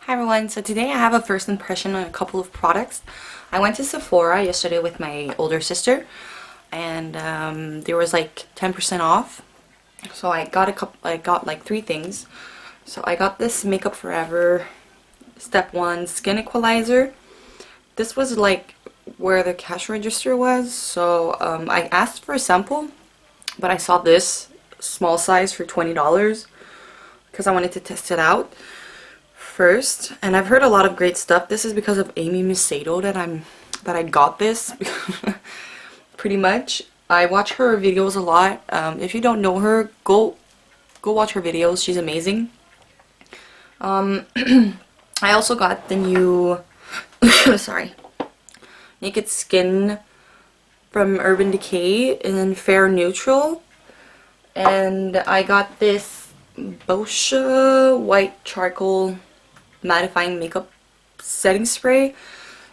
Hi everyone, so today I have a first impression on a couple of products. I went to Sephora yesterday with my older sister and there was like 10% off. So I got like three things. So I got this Makeup Forever Step 1 Skin Equalizer. This was like where the cash register was, so I asked for a sample, but I saw this small size for $20 because I wanted to test it out first, and I've heard a lot of great stuff. This is because of Amy Macedo that I got this. Pretty much I watch her videos a lot. If you don't know her, go watch her videos. She's amazing. I also got the new sorry, Naked Skin from Urban Decay in Fair Neutral, and I got this Boscia white charcoal mattifying makeup setting spray.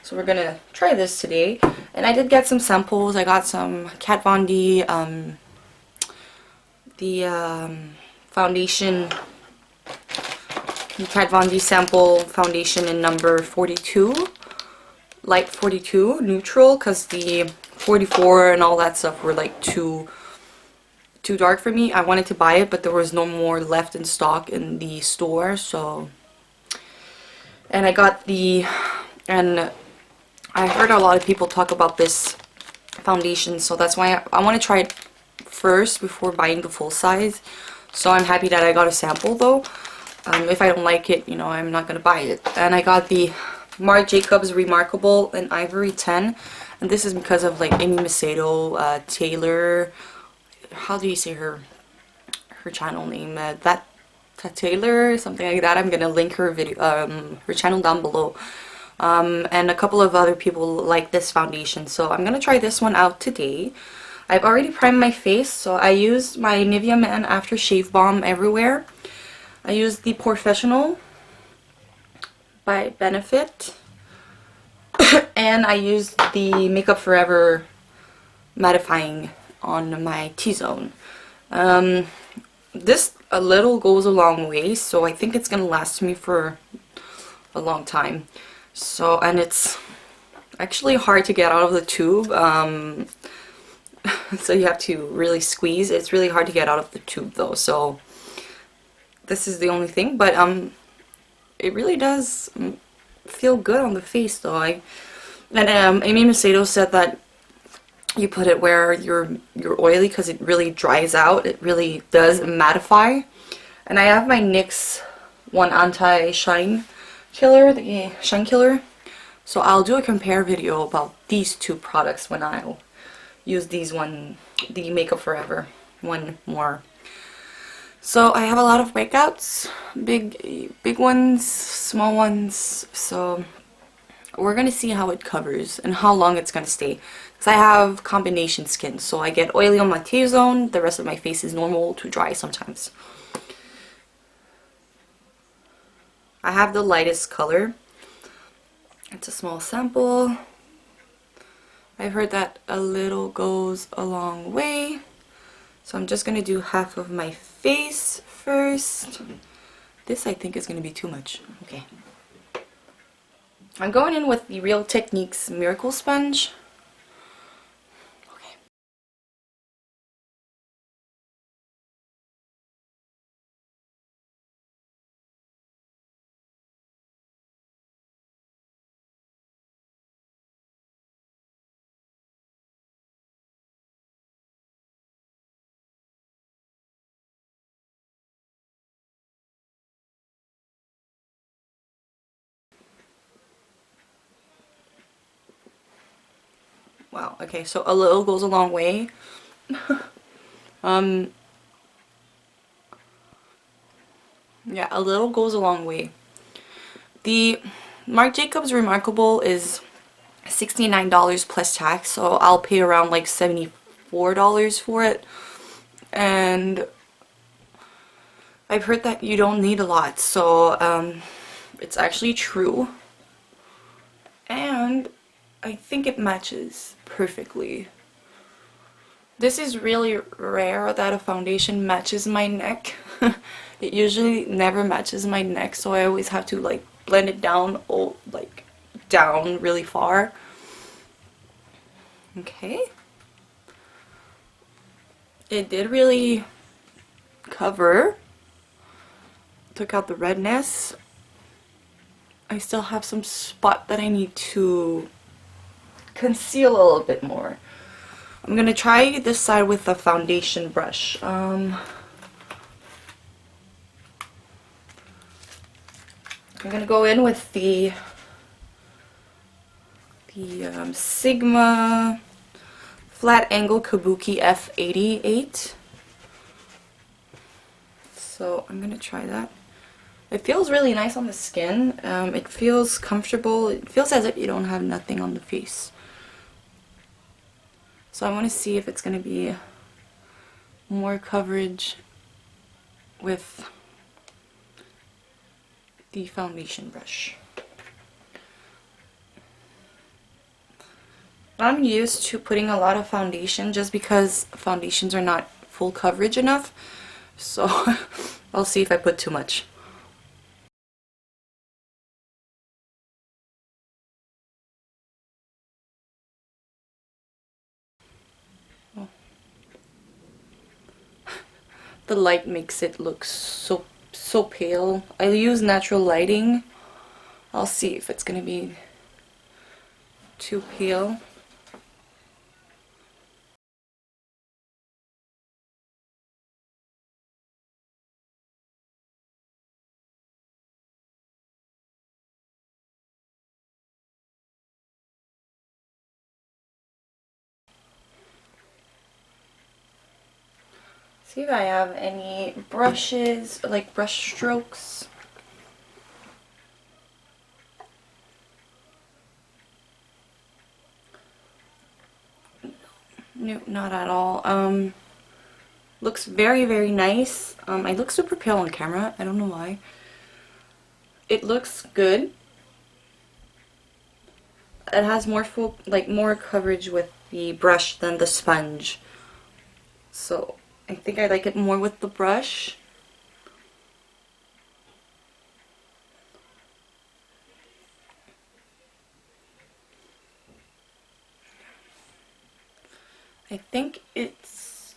So we're gonna try this today, and I did get some samples. I got some Kat Von D foundation, the Kat Von D sample foundation in number 42, light 42 neutral, because the 44 and all that stuff were like too dark for me. I wanted to buy it, but there was no more left in stock in the store, so. And I got and I heard a lot of people talk about this foundation, so that's why I want to try it first before buying the full size. So I'm happy that I got a sample though. If I don't like it, you know, I'm not gonna buy it. And I got the Marc Remarcable in Ivory 10, and this is because of like Amy Macedo, Taylor. How do you say her channel name? Thatayla, something like that. I'm gonna link her video, her channel down below. And a couple of other people like this foundation, so I'm gonna try this one out today. I've already primed my face, so I used my Nivea Men After Shave Balm Everywhere. I used the Professional by Benefit, and I used the Makeup Forever mattifying on my T-zone. This a little goes a long way, so I think it's gonna last me for a long time. So, and it's actually hard to get out of the tube, so you have to really squeeze. It's really hard to get out of the tube though, so this is the only thing, but it really does feel good on the face though. Amy Macedo said that you put it where you're oily because it really dries out. It really does mattify. And I have my NYX one anti-shine killer, the shine killer. So I'll do a compare video about these two products when I'll use the Makeup Forever one more. So I have a lot of breakouts, big ones, small ones. So we're gonna see how it covers and how long it's gonna stay. Because I have combination skin, so I get oily on my T-zone, the rest of my face is normal to dry sometimes. I have the lightest color. It's a small sample. I've heard that a little goes a long way. So I'm just gonna do half of my face first. This I think is gonna be too much. Okay. I'm going in with the Real Techniques Miracle Sponge. Okay. Wow, okay, so a little goes a long way. Yeah, a little goes a long way. The Marc Jacobs Remarcable is $69 plus tax, so I'll pay around like $74 for it. And I've heard that you don't need a lot, so it's actually true. And I think it matches perfectly. This is really rare that a foundation matches my neck. It usually never matches my neck, so I always have to like blend it down, like down really far. Okay. It did really cover. Took out the redness. I still have some spot that I need to conceal a little bit more. I'm gonna try this side with a foundation brush. I'm gonna go in with the Sigma Flat Angle Kabuki F88. So I'm gonna try that. It feels really nice on the skin. It feels comfortable. It feels as if you don't have nothing on the face. So I want to see if it's going to be more coverage with the foundation brush. I'm used to putting a lot of foundation just because foundations are not full coverage enough. So I'll see if I put too much. The light makes it look so pale. I use natural lighting. I'll see if it's gonna be too pale. See if I have any brushes, like brush strokes. No, not at all. Looks very nice. I look super pale on camera. I don't know why. It looks good. It has more full, like more coverage with the brush than the sponge. So I think I like it more with the brush. I think it's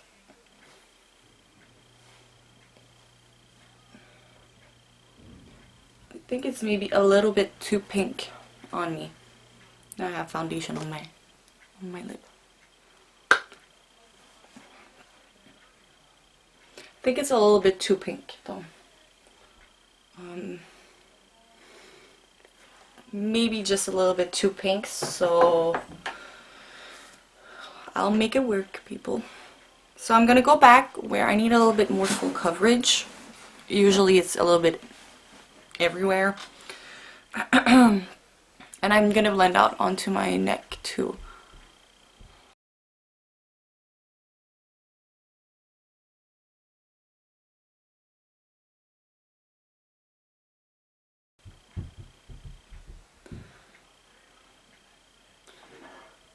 maybe a little bit too pink on me. Now I have foundation on my lip. I think it's a little bit too pink though. Maybe just a little bit too pink, so I'll make it work, people. So I'm gonna go back where I need a little bit more full coverage. Usually it's a little bit everywhere. And I'm gonna blend out onto my neck too.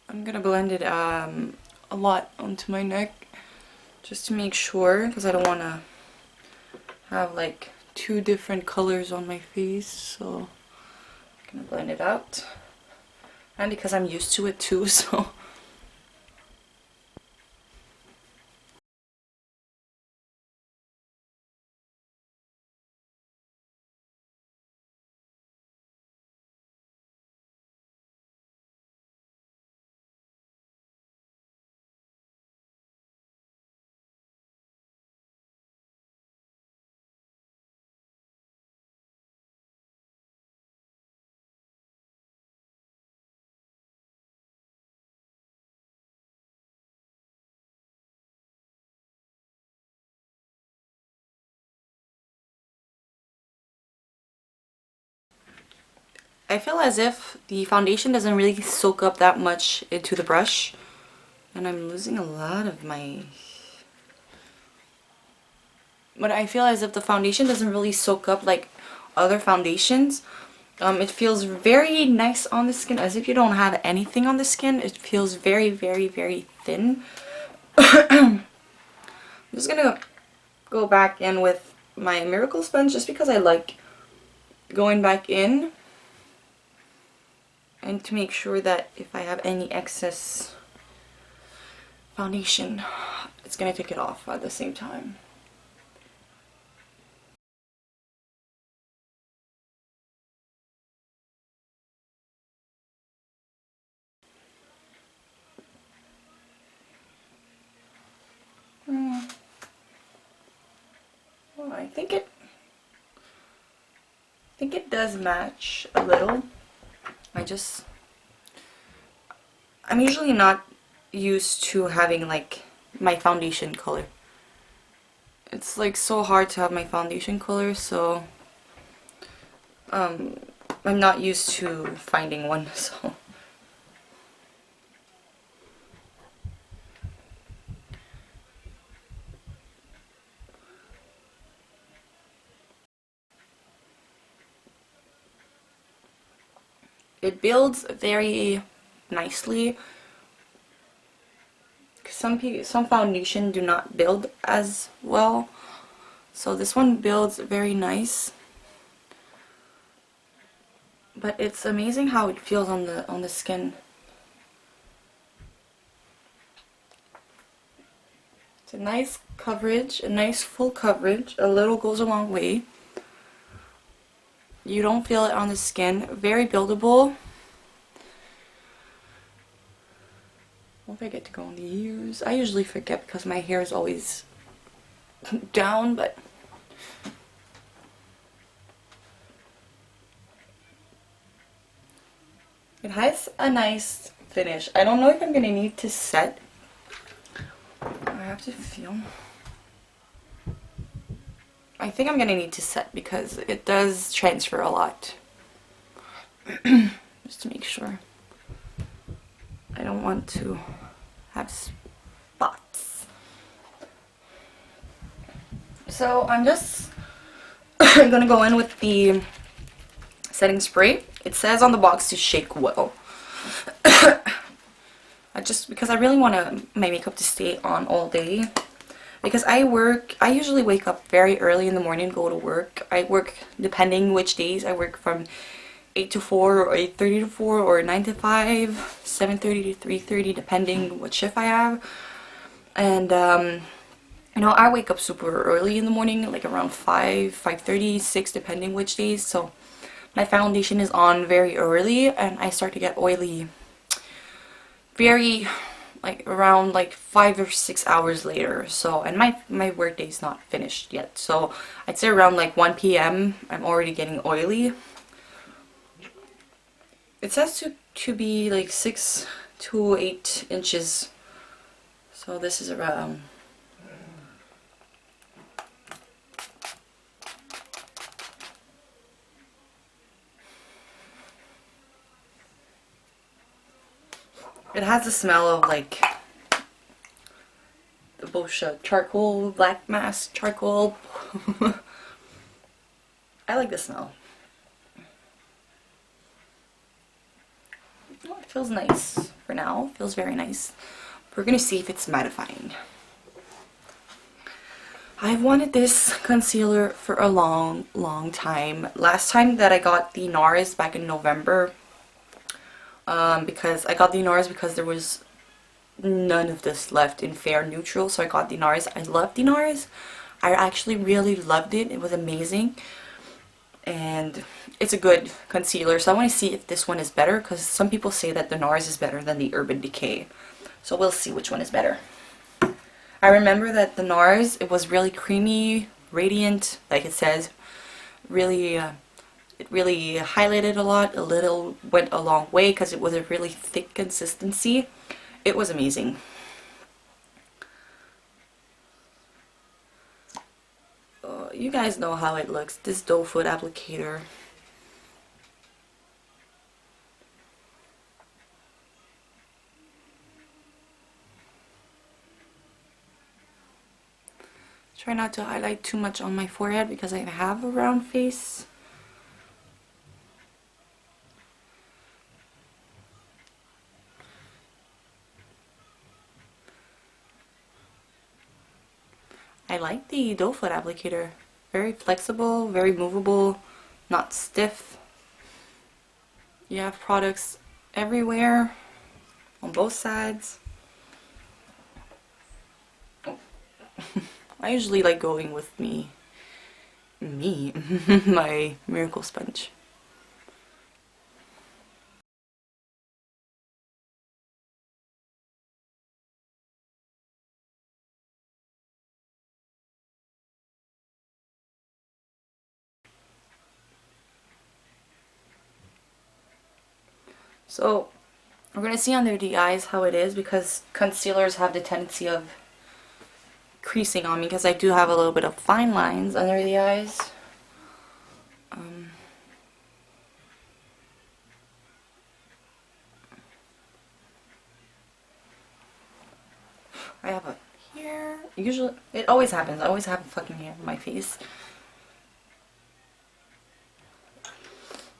I'm gonna blend it a lot onto my neck just to make sure, because I don't want to have like two different colors on my face. So I'm gonna blend it out, and because I'm used to it too, so I feel as if the foundation doesn't really soak up that much into the brush, and I'm losing a lot of my... But I feel as if the foundation doesn't really soak up like other foundations. It feels very nice on the skin, as if you don't have anything on the skin. It feels very thin. I'm just gonna go back in with my Miracle sponge just because I like going back in, and to make sure that if I have any excess foundation, it's gonna take it off at the same time. Well, I think it does match a little. I'm usually not used to having like my foundation color. It's like so hard to have my foundation color, so I'm not used to finding one, so. It builds very nicely. Some foundation do not build as well, so this one builds very nice. But it's amazing how it feels on the skin. It's a nice coverage, a nice full coverage. A little goes a long way. You don't feel it on the skin. Very buildable. Won't forget to go on the ears. I usually forget because my hair is always down, but it has a nice finish. I don't know if I'm gonna need to set. I have to feel. I think I'm gonna need to set because it does transfer a lot. Just to make sure. I don't want to have spots. So I'm just gonna go in with the setting spray. It says on the box to shake well. Because I really want my makeup to stay on all day. Because I usually wake up very early in the morning and go to work. I work, depending which days, I work from 8 to 4 or 8:30 to 4 or 9 to 5, 7:30 to 3:30, depending what shift I have. And you know, I wake up super early in the morning, like around 5, 5:30, 6, depending which days. So my foundation is on very early and I start to get oily very like around like 5 or 6 hours later. So, and my work day is not finished yet, so I'd say around like 1 p.m. I'm already getting oily. It says to be like 6 to 8 inches, so this is around. It has the smell of like the Boscia charcoal, black mass charcoal. I like the smell. Oh, it feels nice for now. It feels very nice. We're gonna see if it's mattifying. I've wanted this concealer for a long time. Last time that I got the NARS back in November, because I got the NARS because there was none of this left in fair neutral, so I got the NARS. I love the NARS. I actually really loved it. It was amazing, and it's a good concealer. So I want to see if this one is better, because some people say that the NARS is better than the Urban Decay. So we'll see which one is better. I remember that the NARS, it was really creamy, radiant, like it says. Really, it really highlighted a lot. A little went a long way because it was a really thick consistency. It was amazing. You guys know how it looks, this doe foot applicator. Try not to highlight too much on my forehead because I have a round face. I like the doe foot applicator. Very flexible, very movable, not stiff. You have products everywhere on both sides. I usually like going with my miracle sponge. So we're gonna see under the eyes how it is, because concealers have the tendency of creasing on me because I do have a little bit of fine lines under the eyes. I have a hair. Usually, it always happens. I always have a fucking hair on my face.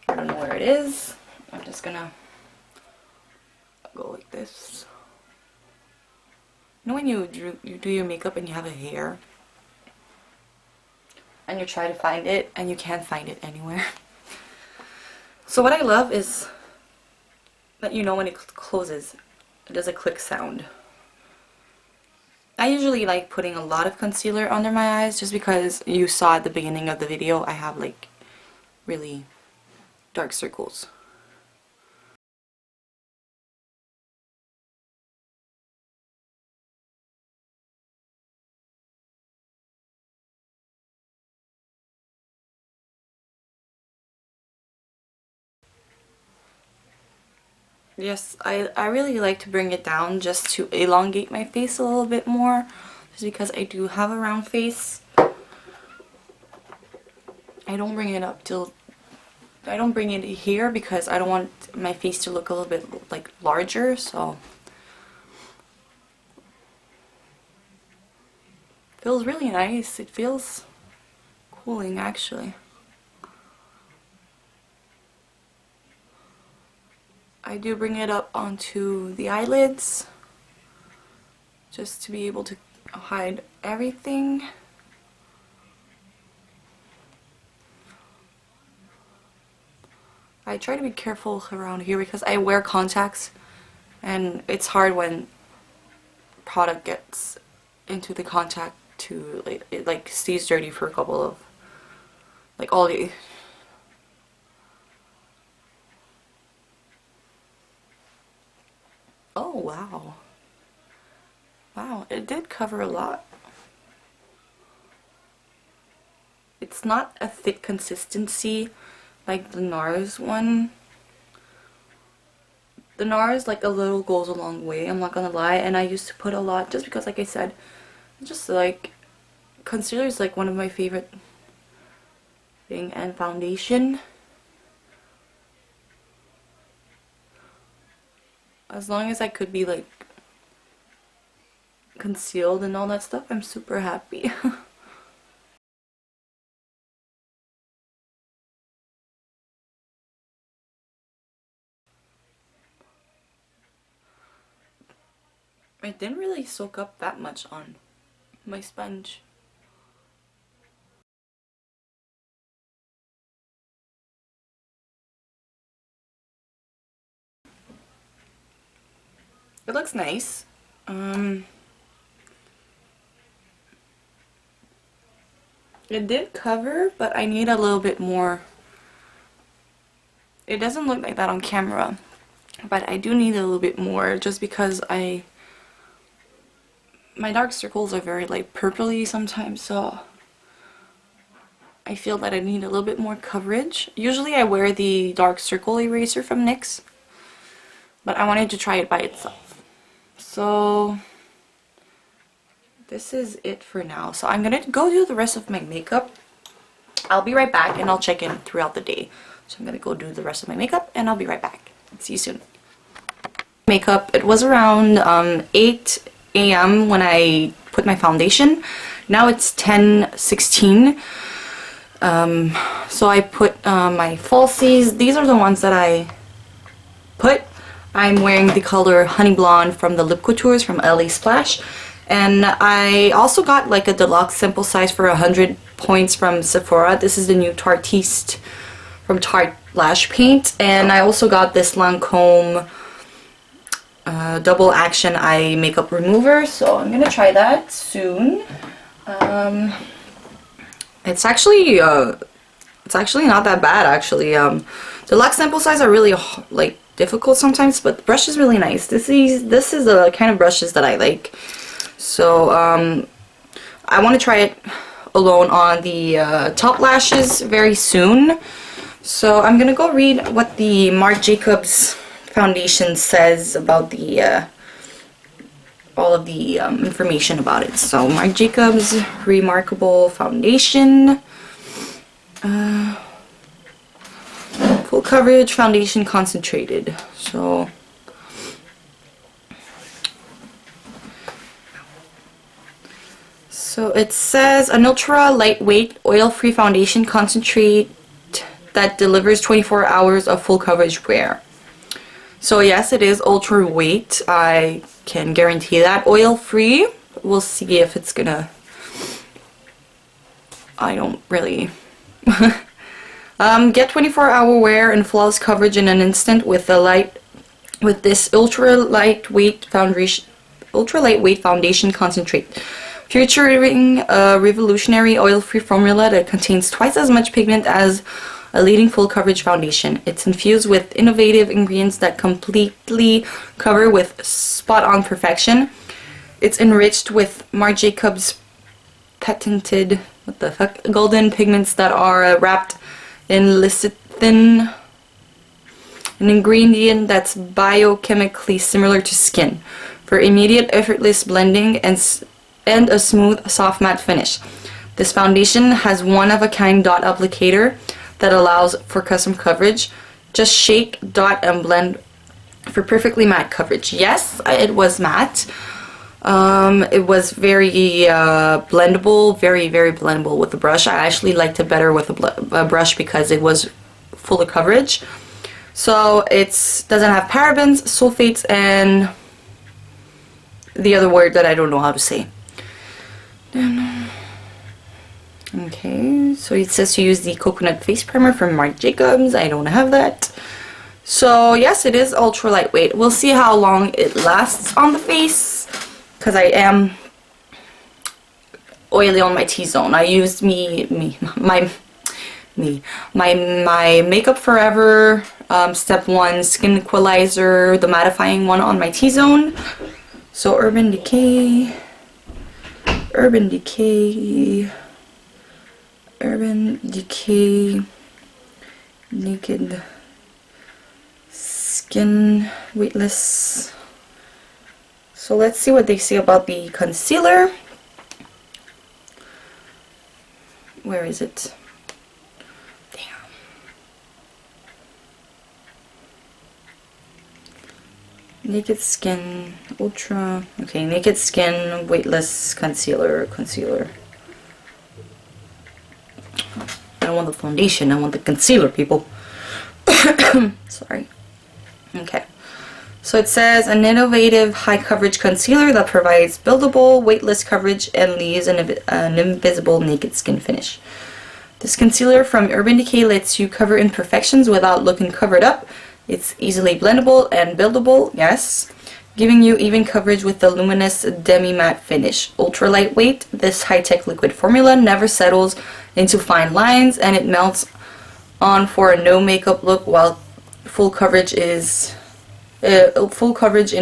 I don't know where it is. I'm just gonna go like this. You know when you do your makeup and you have a hair and you try to find it and you can't find it anywhere? So what I love is that, you know, when it closes, it does a click sound. I usually like putting a lot of concealer under my eyes just because you saw at the beginning of the video I have like really dark circles. Yes, I really like to bring it down just to elongate my face a little bit more, just because I do have a round face. I don't bring it up till, I don't bring it here because I don't want my face to look a little bit like larger, so. Feels really nice. It feels cooling actually. I do bring it up onto the eyelids just to be able to hide everything. I try to be careful around here because I wear contacts and it's hard when product gets into the contact to like, it like stays dirty for a couple of like all day. Oh wow. Wow, it did cover a lot. It's not a thick consistency like the NARS one. The NARS like a little goes a long way, I'm not gonna lie, and I used to put a lot just because, like I said, just like concealer is like one of my favorite thing, and foundation. As long as I could be like concealed and all that stuff, I'm super happy. It didn't really soak up that much on my sponge. It looks nice. It did cover, but I need a little bit more. It doesn't look like that on camera, but I do need a little bit more just because my dark circles are very like purpley sometimes, so I feel that I need a little bit more coverage. Usually I wear the dark circle eraser from NYX, but I wanted to try it by itself. So this is it for now. So I'm gonna go do the rest of my makeup. I'll be right back and I'll check in throughout the day. So I'm gonna go do the rest of my makeup and I'll be right back. See you soon. Makeup, it was around 8 a.m. when I put my foundation. Now it's 10:16. So I put my falsies. These are the ones that I put. I'm wearing the color Honey Blonde from the Lip Coutures from LASPLASH. And I also got like a deluxe sample size for 100 points from Sephora. This is the new Tartiste from Tarte Lash Paint. And I also got this Lancome double action eye makeup remover, so I'm gonna try that soon. It's actually not that bad actually. The Lux sample size are really like difficult sometimes, but the brush is really nice. This is the kind of brushes that I like. So I want to try it alone on the top lashes very soon. So I'm gonna go read what the Marc Jacobs foundation says about the all of the information about it. So Marc Jacobs Remarcable foundation, full coverage foundation concentrated. So it says an ultra lightweight oil-free foundation concentrate that delivers 24 hours of full coverage wear. So yes, it is ultra weight. I can guarantee that. Oil free. We'll see if it's gonna. I don't really. Get 24-hour wear and flawless coverage in an instant with this ultra lightweight foundation concentrate, featuring a revolutionary oil-free formula that contains twice as much pigment as a leading full coverage foundation. It's infused with innovative ingredients that completely cover with spot-on perfection. It's enriched with Marc Jacobs patented golden pigments that are wrapped in lecithin, an ingredient that's biochemically similar to skin, for immediate effortless blending and a smooth soft matte finish. This foundation has one-of-a-kind dot applicator that allows for custom coverage. Just shake, dot, and blend for perfectly matte coverage. Yes, it was matte. It was very blendable, very blendable with the brush. I actually liked it better with a brush because it was full of coverage. So it doesn't have parabens, sulfates, and the other word that I don't know how to say. Okay, so it says to use the coconut face primer from Marc Jacobs. I don't have that. So yes, it is ultra lightweight. We'll see how long it lasts on the face, because I am oily on my T-zone. I used my Makeup Forever Step 1 Skin Equalizer, the mattifying one on my T-zone. So Urban Decay, Naked Skin Weightless. So let's see what they say about the concealer. Where is it? Damn. Naked Skin Ultra. Okay, Naked Skin Weightless Concealer. I don't want the foundation, I want the concealer, people. Sorry. Okay. So it says an innovative high coverage concealer that provides buildable, weightless coverage and leaves an invisible naked skin finish. This concealer from Urban Decay lets you cover imperfections without looking covered up. It's easily blendable and buildable, yes, giving you even coverage with the luminous demi-matte finish. Ultra lightweight, this high-tech liquid formula never settles into fine lines, and it melts on for a no makeup look, while full coverage in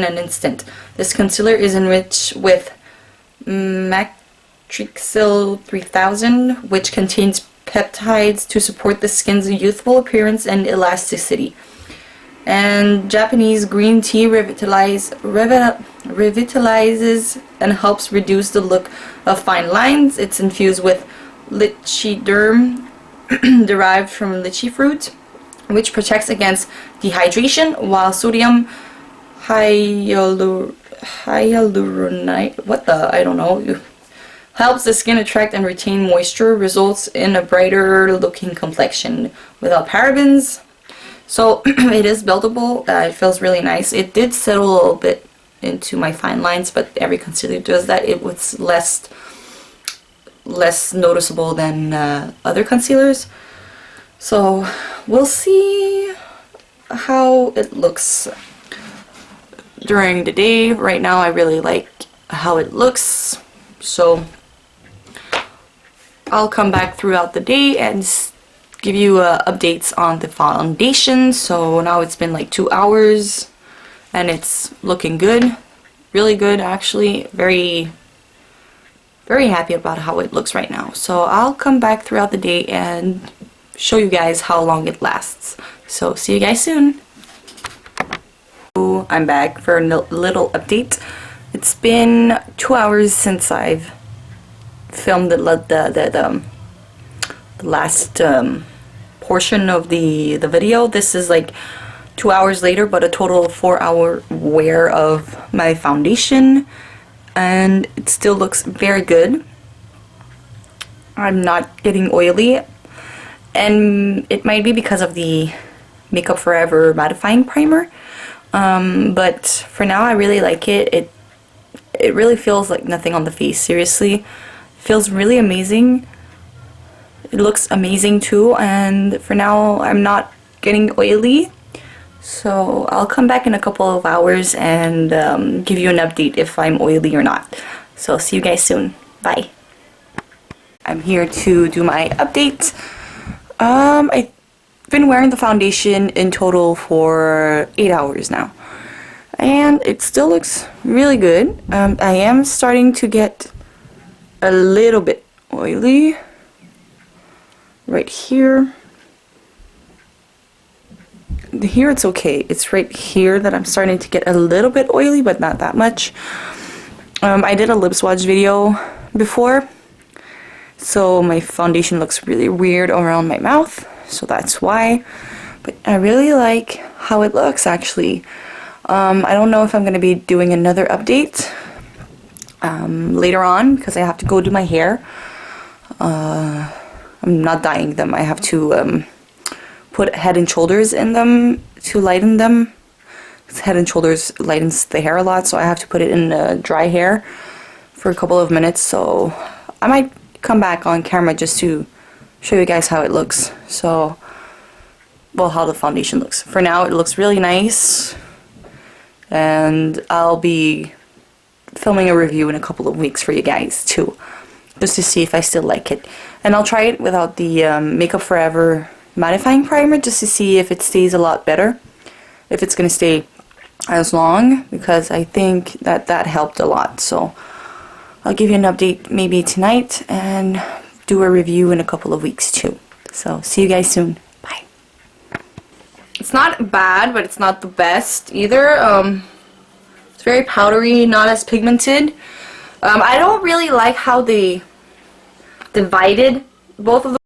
an instant. This concealer is enriched with Matrixyl 3000, which contains peptides to support the skin's youthful appearance and elasticity. And Japanese green tea revitalizes and helps reduce the look of fine lines. It's infused with lychee derived from lychee fruit, which protects against dehydration, while sodium hyaluronate, helps the skin attract and retain moisture, results in a brighter looking complexion without parabens. So it is buildable. It feels really nice. It did settle a little bit into my fine lines, but every concealer does that. It was less noticeable than other concealers. So we'll see how it looks during the day. Right now I really like how it looks, so I'll come back throughout the day and give you updates on the foundation. So now it's been like 2 hours and it's looking good, really good actually. Very happy about how it looks right now. So I'll come back throughout the day and show you guys how long it lasts. So see you guys soon. I'm back for a little update. It's been 2 hours since I've filmed the last portion of the video. This is like 2 hours later, but a total of 4 hour wear of my foundation, and it still looks very good. I'm not getting oily, and it might be because of the Makeup Forever mattifying primer, but for now I really like it. It really feels like nothing on the face, seriously. It feels really amazing. It looks amazing too, and for now I'm not getting oily. So I'll come back in a couple of hours and give you an update if I'm oily or not. So see you guys soon. Bye. I'm here to do my update. I've been wearing the foundation in total for 8 hours now, and it still looks really good. I am starting to get a little bit oily right here. Here it's okay. It's right here that I'm starting to get a little bit oily, but not that much. I did a lip swatch video before, so my foundation looks really weird around my mouth, so that's why. But I really like how it looks actually. I don't know if I'm going to be doing another update later on because I have to go do my hair. I'm not dyeing them. I have to put Head and Shoulders in them to lighten them. Head and Shoulders lightens the hair a lot, so I have to put it in dry hair for a couple of minutes. So I might come back on camera just to show you guys how it looks. So, well, how the foundation looks. For now, it looks really nice, and I'll be filming a review in a couple of weeks for you guys too, just to see if I still like it. And I'll try it without the Makeup Forever mattifying primer just to see if it stays a lot better, if it's gonna stay as long, because I think that helped a lot. So I'll give you an update maybe tonight and do a review in a couple of weeks too. So see you guys soon. Bye. It's not bad, but it's not the best either. It's very powdery, not as pigmented. I don't really like how they divided both of them.